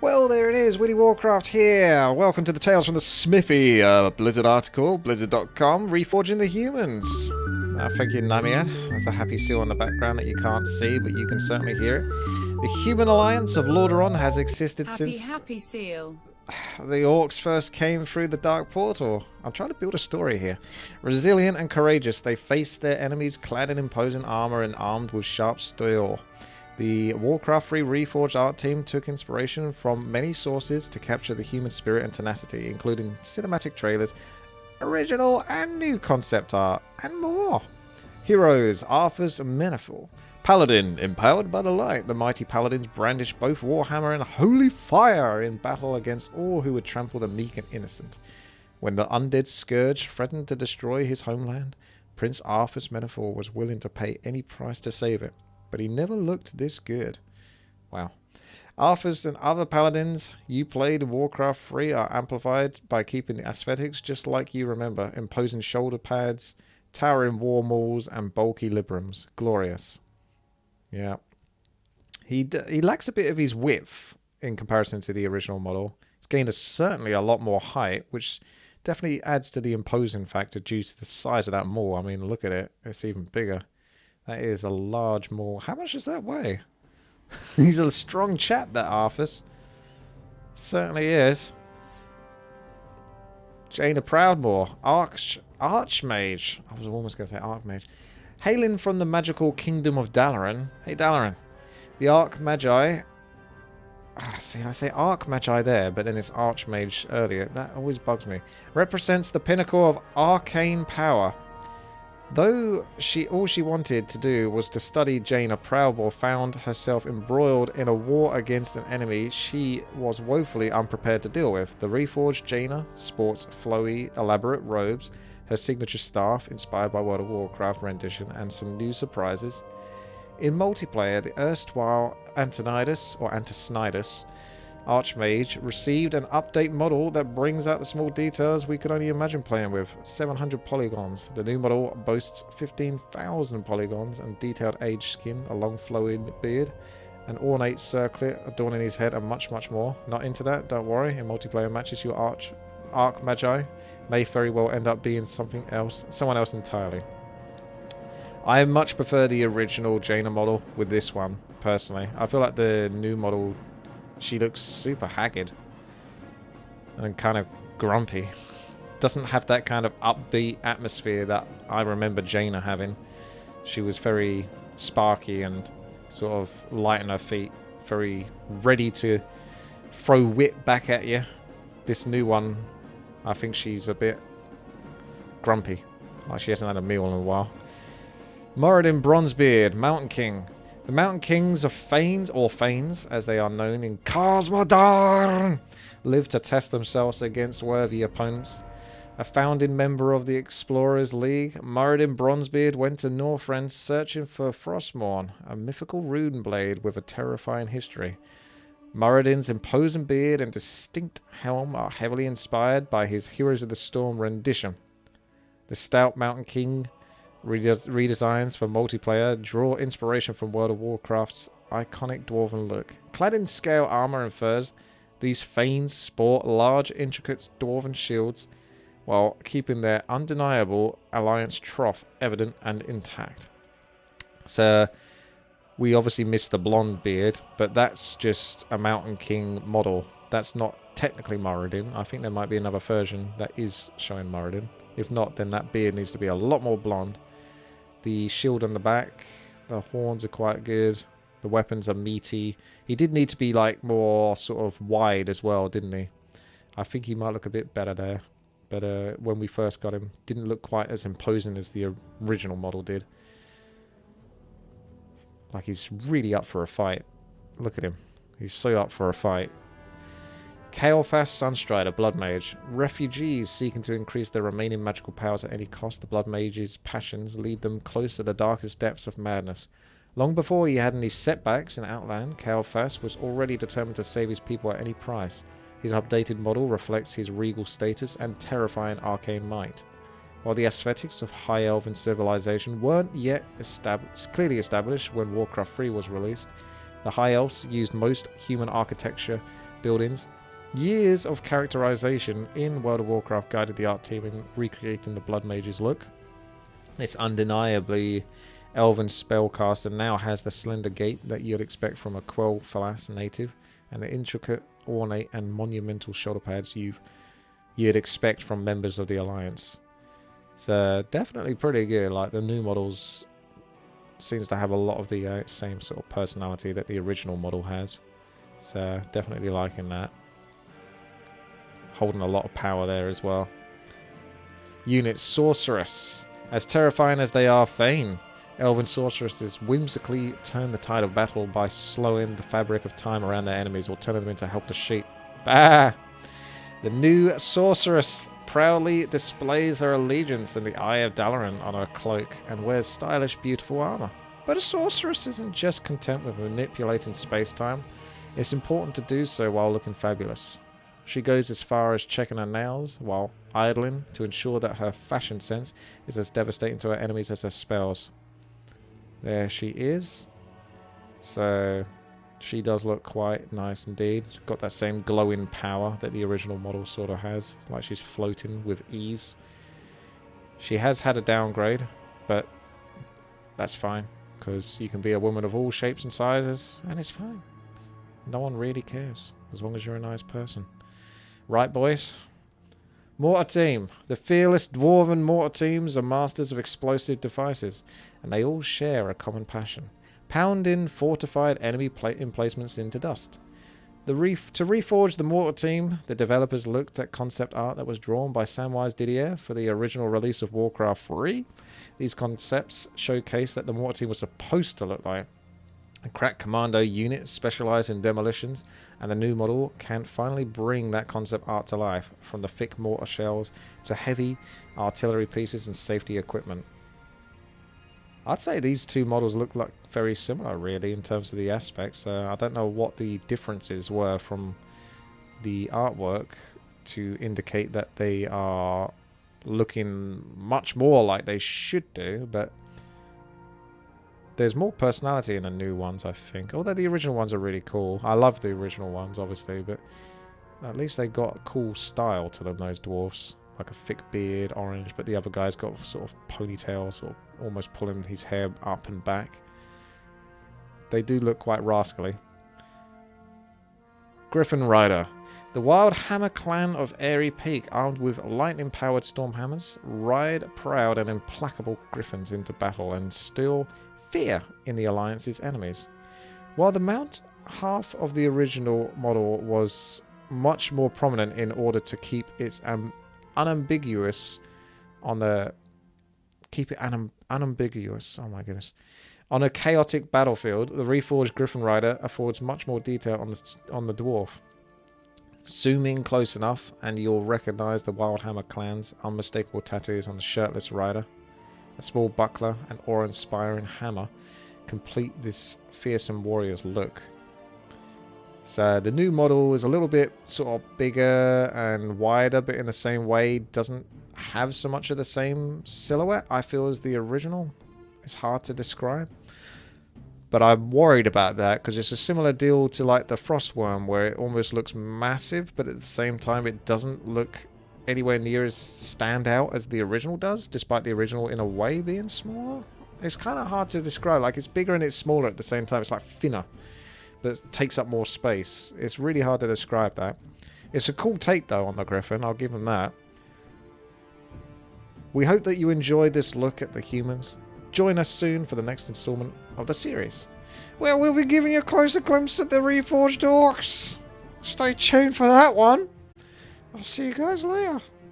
Well, there it is, WTiiWarcraft here. Welcome to the Tales from the Smithy, Blizzard article, blizzard.com, Reforging the Humans. Thank you, Namiad. There's a happy seal in the background that you can't see, but you can certainly hear it. The Human Alliance of Lordaeron has existed since... Happy seal. The orcs first came through the Dark Portal. I'm trying to build a story here. Resilient and courageous, they faced their enemies clad in imposing armor and armed with sharp steel. The Warcraft Reforged art team took inspiration from many sources to capture the human spirit and tenacity, including cinematic trailers, original and new concept art, and more. Heroes, Arthas and Menethil. Paladin, empowered by the light, the mighty paladins brandished both Warhammer and holy fire in battle against all who would trample the meek and innocent. When the undead scourge threatened to destroy his homeland, Prince Arthas Menethil was willing to pay any price to save it. But he never looked this good. Wow. Arthas and other paladins you played in Warcraft 3 are amplified by keeping the aesthetics just like you remember. Imposing shoulder pads, towering war mauls, and bulky librams. Glorious. Yeah. He lacks a bit of his width in comparison to the original model. He's gained certainly a lot more height, which definitely adds to the imposing factor due to the size of that maul. I mean, look at it. It's even bigger. That is a large maul. How much does that weigh? He's a strong chap, that Arthas. Certainly is. Jaina Proudmoore. Archmage. I was almost going to say Archmage. Hailing from the magical kingdom of Dalaran. Hey, Dalaran. The Archmagi... see, I say Archmagi there, but then it's Archmage earlier. That always bugs me. Represents the pinnacle of arcane power. Though all she wanted to do was to study, Jaina Proudmoore found herself embroiled in a war against an enemy she was woefully unprepared to deal with. The reforged Jaina sports flowy, elaborate robes, her signature staff, inspired by World of Warcraft rendition, and some new surprises. In multiplayer, the erstwhile Antonidus Archmage received an update model that brings out the small details we could only imagine playing with. 700 polygons. The new model boasts 15,000 polygons and detailed aged skin, a long flowing beard, an ornate circlet adorning his head, and much, much more. Not into that? Don't worry. In multiplayer matches, your Archmagi may very well end up being someone else entirely. I much prefer the original Jaina model with this one, personally. I feel like the new model... She looks super haggard and kind of grumpy. Doesn't have that kind of upbeat atmosphere that I remember Jaina having. She was very sparky and sort of light on her feet. Very ready to throw wit back at you. This new one, I think she's a bit grumpy. Like she hasn't had a meal in a while. Muradin Bronzebeard, Mountain King. The Mountain Kings of Fanes, as they are known in Cosmodar, live to test themselves against worthy opponents. A founding member of the Explorers League, Muradin Bronzebeard went to Northrend searching for Frostmourne, a mythical rune blade with a terrifying history. Muradin's imposing beard and distinct helm are heavily inspired by his Heroes of the Storm rendition. The stout Mountain King redesigns for multiplayer draw inspiration from World of Warcraft's iconic dwarven look. Clad in scale armor and furs, these Fanes sport large, intricate dwarven shields while keeping their undeniable alliance trough evident and intact. So, we obviously missed the blonde beard, but that's just a Mountain King model. That's not technically Muradin. I think there might be another version that is showing Muradin. If not, then that beard needs to be a lot more blonde. The shield on the back, the horns are quite good. The weapons are meaty. He did need to be like more sort of wide as well, didn't he? I think he might look a bit better there. But when we first got him, didn't look quite as imposing as the original model did. Like he's really up for a fight. Look at him. He's so up for a fight. Kael Sunstrider, Blood Mage. Refugees seeking to increase their remaining magical powers at any cost, the Blood Mage's passions lead them close to the darkest depths of madness. Long before he had any setbacks in Outland, Kael was already determined to save his people at any price. His updated model reflects his regal status and terrifying arcane might. While the aesthetics of High Elven civilization weren't yet clearly established when Warcraft 3 was released, the High Elves used most human architecture buildings. Years of characterization in World of Warcraft guided the art team in recreating the Blood Mage's look. This undeniably elven spellcaster now has the slender gait that you'd expect from a Quel'Thalas native, and the intricate, ornate, and monumental shoulder pads you'd expect from members of the Alliance. So definitely pretty good. Like, the new models seems to have a lot of the same sort of personality that the original model has. So definitely liking that. Holding a lot of power there as well. Unit Sorceress. As terrifying as they are vain, elven sorceresses whimsically turn the tide of battle by slowing the fabric of time around their enemies or turning them into helpless sheep. Bah! The new sorceress proudly displays her allegiance in the Eye of Dalaran on her cloak and wears stylish, beautiful armor. But a sorceress isn't just content with manipulating space-time. It's important to do so while looking fabulous. She goes as far as checking her nails while idling to ensure that her fashion sense is as devastating to her enemies as her spells. There she is. So she does look quite nice indeed. Got that same glowing power that the original model sort of has. Like she's floating with ease. She has had a downgrade, but that's fine. Because you can be a woman of all shapes and sizes, and it's fine. No one really cares, as long as you're a nice person. Right, boys? Mortar Team. The fearless dwarven Mortar Teams are masters of explosive devices, and they all share a common passion. Pounding fortified enemy emplacements into dust. To reforge the Mortar Team, the developers looked at concept art that was drawn by Samwise Didier for the original release of Warcraft 3. These concepts showcase that the Mortar Team was supposed to look like a crack commando unit specialized in demolitions, and the new model can finally bring that concept art to life, from the thick mortar shells to heavy artillery pieces and safety equipment. I'd say these two models look like very similar, really, in terms of the aspects. I don't know what the differences were from the artwork to indicate that they are looking much more like they should do, but there's more personality in the new ones, I think. Although the original ones are really cool. I love the original ones, obviously, but at least they got a cool style to them, those dwarfs. Like a thick beard, orange, but the other guy's got sort of ponytail, sort of almost pulling his hair up and back. They do look quite rascally. Griffin Rider. The Wild Hammer clan of Airy Peak, armed with lightning-powered storm hammers, ride proud and implacable griffins into battle and still fear in the Alliance's enemies. While the mount half of the original model was much more prominent in order to keep its unambiguous on the unambiguous. Oh my goodness! On a chaotic battlefield, the reforged Griffin Rider affords much more detail on the dwarf. Zoom in close enough, and you'll recognize the Wildhammer clan's unmistakable tattoos on the shirtless rider. A small buckler and awe-inspiring hammer complete this fearsome warrior's look. So the new model is a little bit sort of bigger and wider, but in the same way doesn't have so much of the same silhouette, I feel, as the original. It's hard to describe. But I'm worried about that because it's a similar deal to like the Frostworm, where it almost looks massive, but at the same time it doesn't look anywhere near as stand out as the original does, despite the original in a way being smaller. It's kind of hard to describe. Like, it's bigger and it's smaller at the same time. It's like thinner, but takes up more space. It's really hard to describe that. It's a cool take though on the Griffin, I'll give them that. We hope that you enjoyed this look at the humans. Join us soon for the next installment of the series, where we'll be giving you a closer glimpse at the Reforged Orcs. Stay tuned for that one. I'll see you guys later.